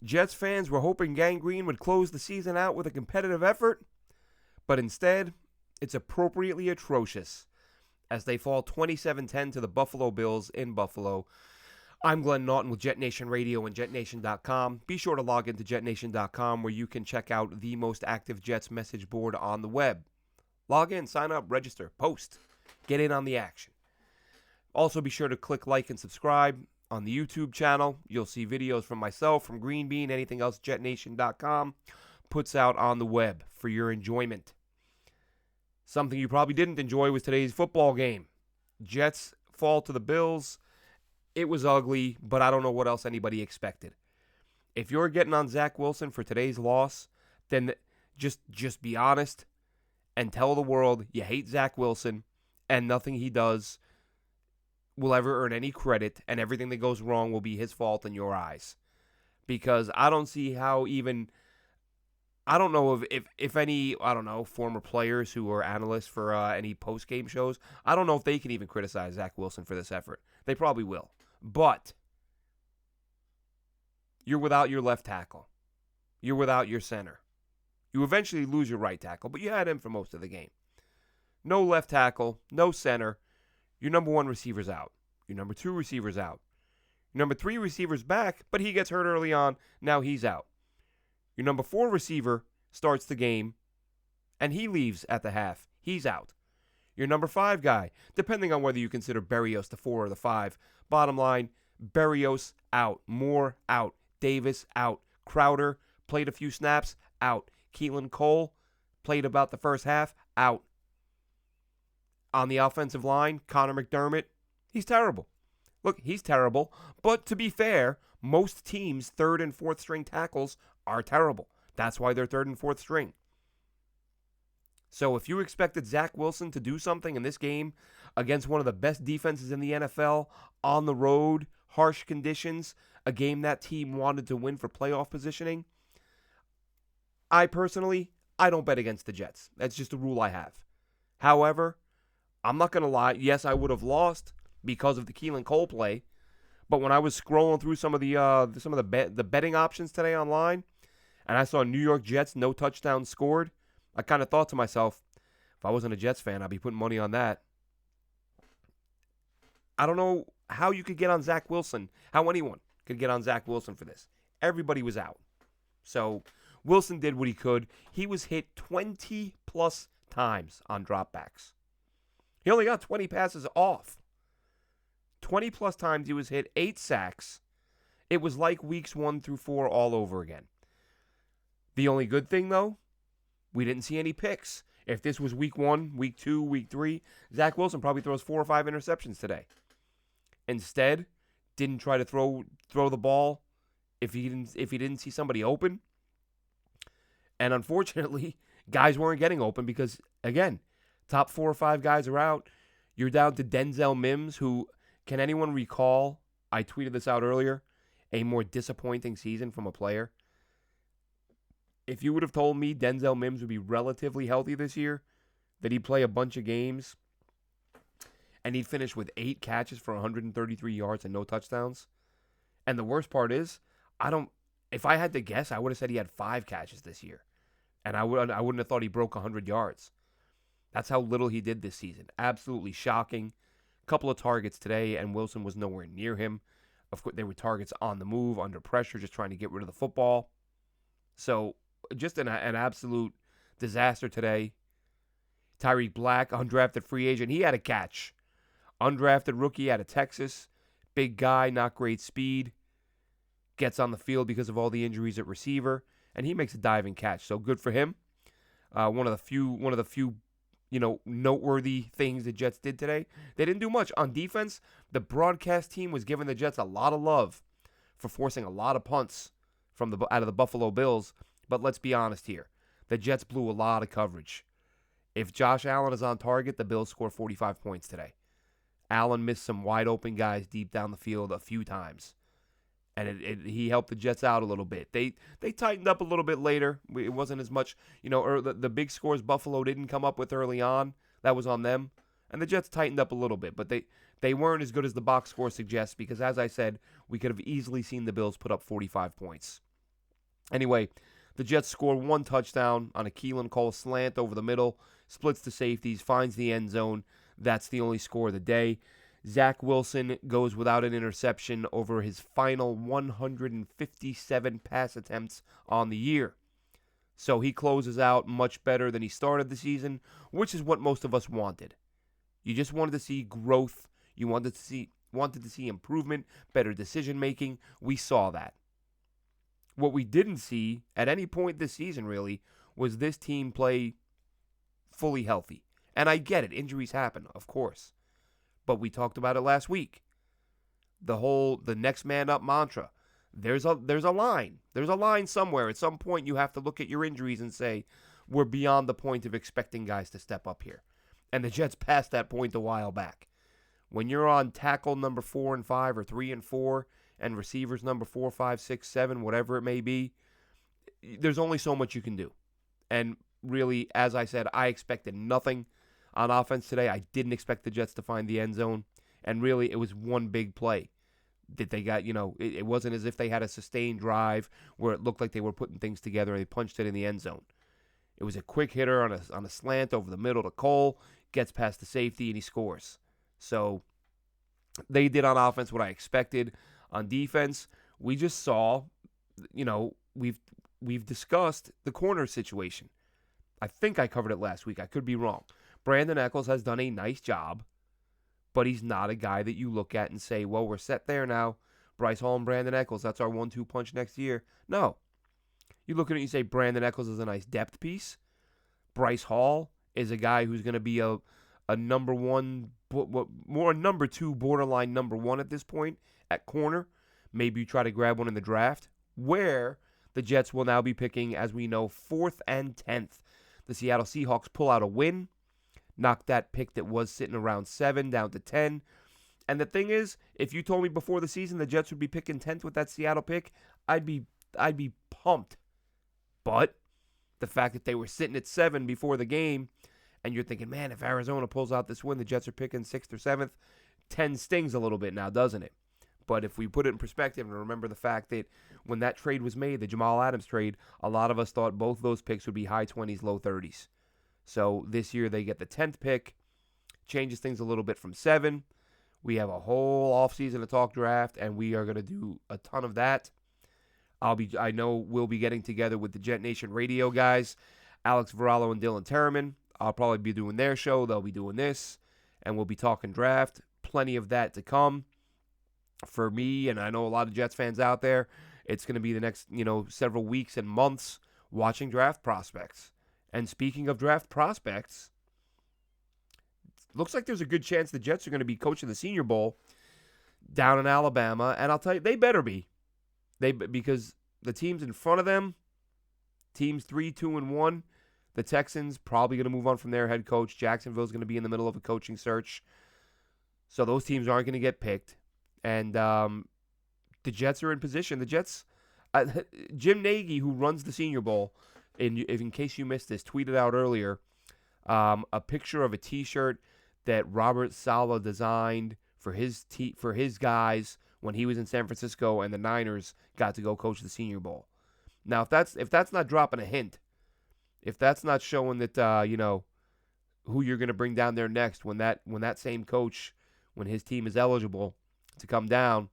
Jets fans were hoping Gang Green would close the season out with a competitive effort, but instead, it's appropriately atrocious as they fall 27-10 to the Buffalo Bills in Buffalo. I'm Glenn Naughton with JetNation Radio and JetNation.com. Be sure to log into JetNation.com where you can check out the most active Jets message board on the web. Log in, sign up, register, post, get in on the action. Also be sure to click like and subscribe on the YouTube channel. You'll see videos from myself, from Green Bean, anything else JetNation.com puts out on the web for your enjoyment. Something you probably didn't enjoy was today's football game. Jets fall to the Bills. It was ugly, but I don't know what else anybody expected. If you're getting on Zach Wilson for today's loss, then just be honest and tell the world you hate Zach Wilson and nothing he does will ever earn any credit, and everything that goes wrong will be his fault in your eyes. Because I don't see how even, I don't know if any, former players who are analysts for any post-game shows, I don't know if they can even criticize Zach Wilson for this effort. They probably will. But you're without your left tackle. You're without your center. You eventually lose your right tackle, but you had him for most of the game. No left tackle, no center. Your number one receiver's out. Your number two receiver's out. Your number three receiver's back, but he gets hurt early on. Now he's out. Your number four receiver starts the game, and he leaves at the half. He's out. Your number five guy, depending on whether you consider Berrios the 4 or the 5. Bottom line, Berrios out. Moore out. Davis out. Crowder played a few snaps, out. Keelan Cole played about the first half, out. On the offensive line, Connor McDermott, he's terrible. Look, he's terrible, but to be fair, most teams' third and fourth string tackles are terrible. That's why they're third and fourth string. So if you expected Zach Wilson to do something in this game against one of the best defenses in the NFL, on the road, harsh conditions, a game that team wanted to win for playoff positioning, I don't bet against the Jets. That's just a rule I have. However, I'm not going to lie. Yes, I would have lost because of the Keelan Cole play. But when I was scrolling through some of the betting options today online, and I saw New York Jets, no touchdowns scored, I kind of thought to myself, if I wasn't a Jets fan, I'd be putting money on that. I don't know how you could get on Zach Wilson, how anyone could get on Zach Wilson for this. Everybody was out. So Wilson did what he could. He was hit 20-plus times on dropbacks. He only got 20 passes off. 20-plus times he was hit, 8 sacks. It was like weeks 1 through 4 all over again. The only good thing, though, we didn't see any picks. If this was week 1, week 2, week 3, Zach Wilson probably throws 4 or 5 interceptions today. Instead, didn't try to throw the ball if he didn't see somebody open. And unfortunately, guys weren't getting open because, again, top 4 or 5 guys are out. You're down to Denzel Mims, who, can anyone recall, I tweeted this out earlier, a more disappointing season from a player? If you would have told me Denzel Mims would be relatively healthy this year, that he'd play a bunch of games, and he'd finish with 8 catches for 133 yards and no touchdowns. And the worst part is, if I had to guess, I would have said he had 5 catches this year. And I wouldn't have thought he broke 100 yards. That's how little he did this season. Absolutely shocking. Couple of targets today, and Wilson was nowhere near him. Of course, they were targets on the move, under pressure, just trying to get rid of the football. So, just an absolute disaster today. Tyreek Black, undrafted free agent, he had a catch. Undrafted rookie out of Texas. Big guy, not great speed. Gets on the field because of all the injuries at receiver, and he makes a diving catch. So good for him. One of the few, noteworthy things the Jets did today. They didn't do much on defense. The broadcast team was giving the Jets a lot of love for forcing a lot of punts out of the Buffalo Bills. But let's be honest here, the Jets blew a lot of coverage. If Josh Allen is on target, the Bills score 45 points today. Allen missed some wide open guys deep down the field a few times. And he helped the Jets out a little bit. They tightened up a little bit later. It wasn't as much, the big scores Buffalo didn't come up with early on. That was on them. And the Jets tightened up a little bit. But they weren't as good as the box score suggests because, as I said, we could have easily seen the Bills put up 45 points. Anyway, the Jets score one touchdown on a Keelan Cole slant over the middle, splits the safeties, finds the end zone. That's the only score of the day. Zach Wilson goes without an interception over his final 157 pass attempts on the year. So he closes out much better than he started the season, which is what most of us wanted. You just wanted to see growth. You wanted to see improvement, better decision making. We saw that. What we didn't see at any point this season really was this team play fully healthy. And I get it, injuries happen, of course. But we talked about it last week. The next man up mantra. There's a line. There's a line somewhere. At some point you have to look at your injuries and say, we're beyond the point of expecting guys to step up here. And the Jets passed that point a while back. When you're on tackle number 4 and 5 or 3 and 4 and receivers number 4, 5, 6, 7, whatever it may be, there's only so much you can do. And really, as I said, I expected nothing on offense today. I didn't expect the Jets to find the end zone. And really, it was one big play that they got. It wasn't as if they had a sustained drive where it looked like they were putting things together and they punched it in the end zone. It was a quick hitter on a slant over the middle to Cole, gets past the safety, and he scores. So they did on offense what I expected. On defense, we just saw, we've discussed the corner situation. I think I covered it last week. I could be wrong. Brandon Echols has done a nice job, but he's not a guy that you look at and say, well, we're set there now. Bryce Hall and Brandon Echols, that's our 1-2 punch next year. No. You look at it and you say Brandon Echols is a nice depth piece. Bryce Hall is a guy who's going to be a number one, more number 2, borderline number 1 at this point at corner. Maybe you try to grab one in the draft, where the Jets will now be picking, as we know, 4th and 10th. The Seattle Seahawks pull out a win, knock that pick that was sitting around 7 down to 10. And the thing is, if you told me before the season the Jets would be picking 10th with that Seattle pick, I'd be pumped. But the fact that they were sitting at 7 before the game, and you're thinking, man, if Arizona pulls out this win, the Jets are picking 6th or 7th, 10 stings a little bit now, doesn't it? But if we put it in perspective and remember the fact that when that trade was made, the Jamal Adams trade, a lot of us thought both those picks would be high 20s, low 30s. So this year they get the 10th pick, changes things a little bit from 7. We have a whole offseason to talk draft, and we are going to do a ton of that. I know we'll be getting together with the JetNation radio guys, Alex Varallo and Dylan Terraman. I'll probably be doing their show. They'll be doing this, and we'll be talking draft. Plenty of that to come. For me, and I know a lot of Jets fans out there, it's going to be the next, several weeks and months watching draft prospects. And speaking of draft prospects, looks like there's a good chance the Jets are going to be coaching the Senior Bowl down in Alabama. And I'll tell you, they better be. Because the teams in front of them, teams 3, 2, and 1, the Texans probably going to move on from their head coach. Jacksonville's going to be in the middle of a coaching search. So those teams aren't going to get picked. And the Jets are in position. The Jets, Jim Nagy, who runs the Senior Bowl, in case you missed this, tweeted out earlier a picture of a T-shirt that Robert Saleh designed for his guys when he was in San Francisco and the Niners got to go coach the Senior Bowl. Now, if that's not dropping a hint, if that's not showing that who you're going to bring down there next when that same coach, when his team is eligible to come down,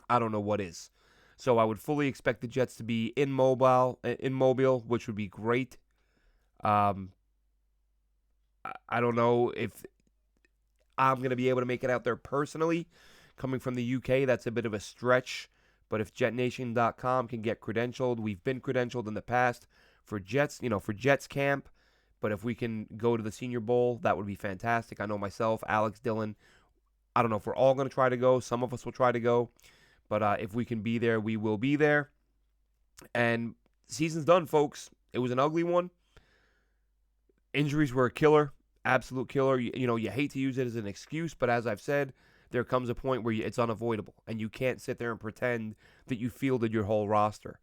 I don't know what is. So I would fully expect the Jets to be in Mobile, which would be great. I don't know if I'm going to be able to make it out there personally. Coming from the UK, that's a bit of a stretch. But if JetNation.com can get credentialed, we've been credentialed in the past for Jets camp. But if we can go to the Senior Bowl, that would be fantastic. I know myself, Alex, Dylan, I don't know if we're all going to try to go. Some of us will try to go. But if we can be there, we will be there. And season's done, folks. It was an ugly one. Injuries were a killer, absolute killer. You hate to use it as an excuse, but as I've said, there comes a point where it's unavoidable. And you can't sit there and pretend that you fielded your whole roster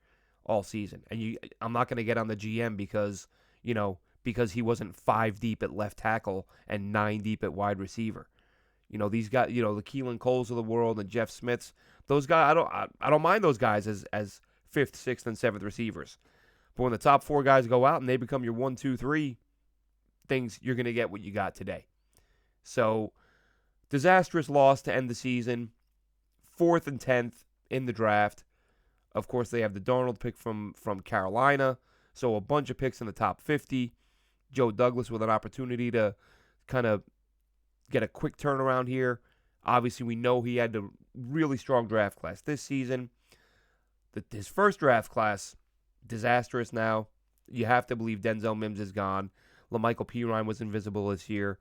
all season. And I'm not going to get on the GM because he wasn't 5 deep at left tackle and 9 deep at wide receiver. These guys, the Keelan Coles of the world and Jeff Smiths, those guys, I don't mind those guys as 5th, 6th, and 7th receivers. But when the top 4 guys go out and they become your 1, 2, 3 things, you're going to get what you got today. So, disastrous loss to end the season. 4th and 10th in the draft. Of course, they have the Darnold pick from Carolina. So, a bunch of picks in the top 50. Joe Douglas with an opportunity to kind of get a quick turnaround here. Obviously, we know he had a really strong draft class this season. His first draft class, disastrous now. You have to believe Denzel Mims is gone. LaMichael Pirine was invisible this year.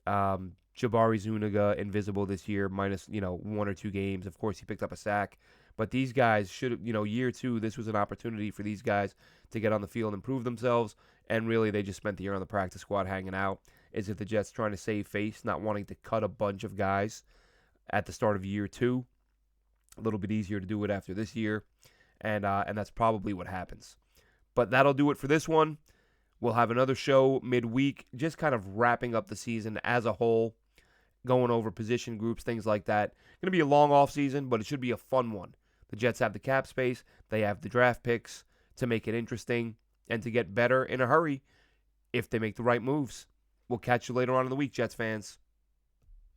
Jabari Zuniga invisible this year, minus 1 or 2 games. Of course, he picked up a sack. But these guys should have, year 2, this was an opportunity for these guys to get on the field and prove themselves. And really, they just spent the year on the practice squad hanging out. Is it the Jets trying to save face, not wanting to cut a bunch of guys at the start of year 2? A little bit easier to do it after this year. And that's probably what happens. But that'll do it for this one. We'll have another show midweek, just kind of wrapping up the season as a whole, going over position groups, things like that. Going to be a long offseason, but it should be a fun one. The Jets have the cap space. They have the draft picks to make it interesting and to get better in a hurry if they make the right moves. We'll catch you later on in the week, Jets fans.